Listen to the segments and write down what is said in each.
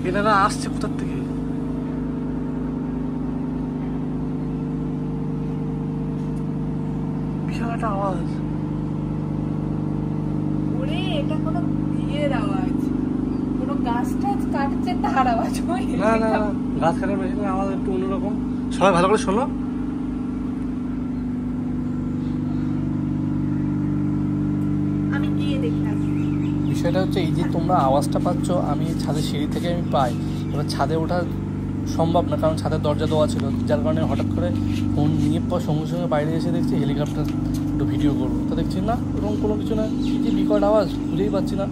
এনারা আসছে কোথার থেকে? বিশাল একটা আওয়াজ। ওরে এটা কোনো বিয়ের আওয়াজ, কোনো গাছ টাছ কাটছে তার আওয়াজ। না না না, গাছ কাটার মেশিনের আওয়াজ একটু অন্যরকম। সবাই ভালো করে শোনো। আমি গিয়ে দেখি আসি। বিষয়টা হচ্ছে এই যে তোমরা আওয়াজটা পাচ্ছ, আমি ছাদের সিঁড়ি থেকে আমি পাই। এবার ছাদে ওঠা সম্ভব না, কারণ ছাদের দরজা দেওয়া ছিল, যার কারণে হঠাৎ করে ফোন নিয়ে পর সঙ্গে সঙ্গে বাইরে এসে দেখছি হেলিকপ্টার একটু ভিডিও করবো, তো দেখছি না এরকম কোনো কিছু না। কী যে বিকট আওয়াজ খুঁজেই পাচ্ছি না।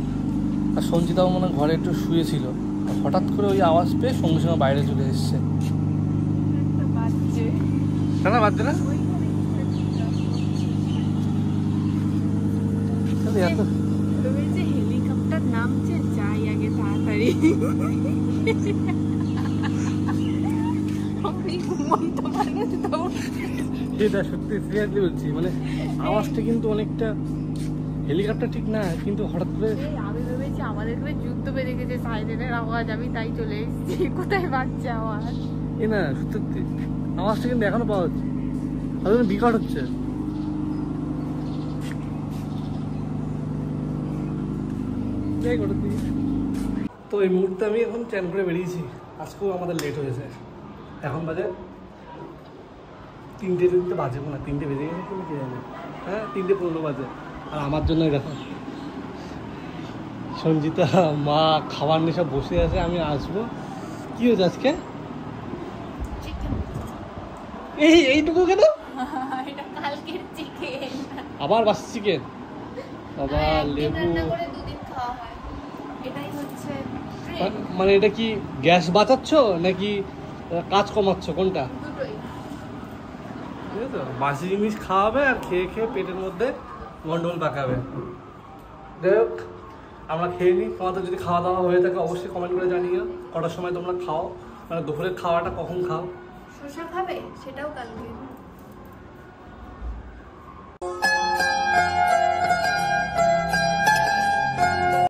আর সঞ্চিতাও মনে হয় ঘরে একটু শুয়েছিল, হঠাৎ করে ওই আওয়াজ পেয়ে সঙ্গে সঙ্গে বাইরে চলে এসছে। একটা বাজছে। না বাজছে না, এত তবে যে হেলিকপ্টার নামছে, যাই আগে তাড়াতাড়ি। আমি ঘুমন্ত মানুষ তো। এটা সত্যি সিরিয়াসলি বলছি, মানে আওয়াজটা কিন্তু অনেকটা হেলিকপ্টার ঠিক না, কিন্তু হঠাৎ করে আমি ভেবেছি আমাদের এখানে যুদ্ধ বেড়ে গেছে, সাইরেনের আওয়াজ, আমি তাই চলে এসেছি। কোথায় বাজছে আওয়াজ? এ না সত্যি আওয়াজটা কিন্তু এখনো পাওয়া যাচ্ছে, আর বিকট হচ্ছে। তো এই মুহূর্তে আমি এখন ট্রেন করে বেরিয়েছি, আজকেও আমাদের লেট হয়েছে। এখন বাজে 3টে বাজে না, 3টে বেজে গেছে কিন্তু কে জানে। হ্যাঁ 3:15 বাজে। আর আমার জন্য দেখো সঞ্জিতা মা খাবার নিয়ে সব বসে আছে, আমি আসবো। কি হয়েছে আজকে? এইটুকু কেন? এটা কালকের চিকেন। আবার বাসি চিকেন, আবার লেবু। দুদিন খাওয়া হয়, এটাই হচ্ছে মানে এটা কি গ্যাস বাঁচাচ্ছ নাকি কাজ কমাচ্ছ, কোনটা? দুটোই। ঠিক আছে, বাসি জিনিস খাওয়াবে আর খেয়ে খেয়ে পেটের মধ্যে গন্ডগোল পাকাবে। যাই হোক, আমরা খেয়ে নিই। তোমাদের যদি খাওয়া দাওয়া হয়ে থাকে অবশ্যই কমেন্ট করে জানিও কটার সময় তোমরা খাও, মানে দুপুরের খাওয়াটা কখন খাও। শসা খাবে সেটাও কালকে।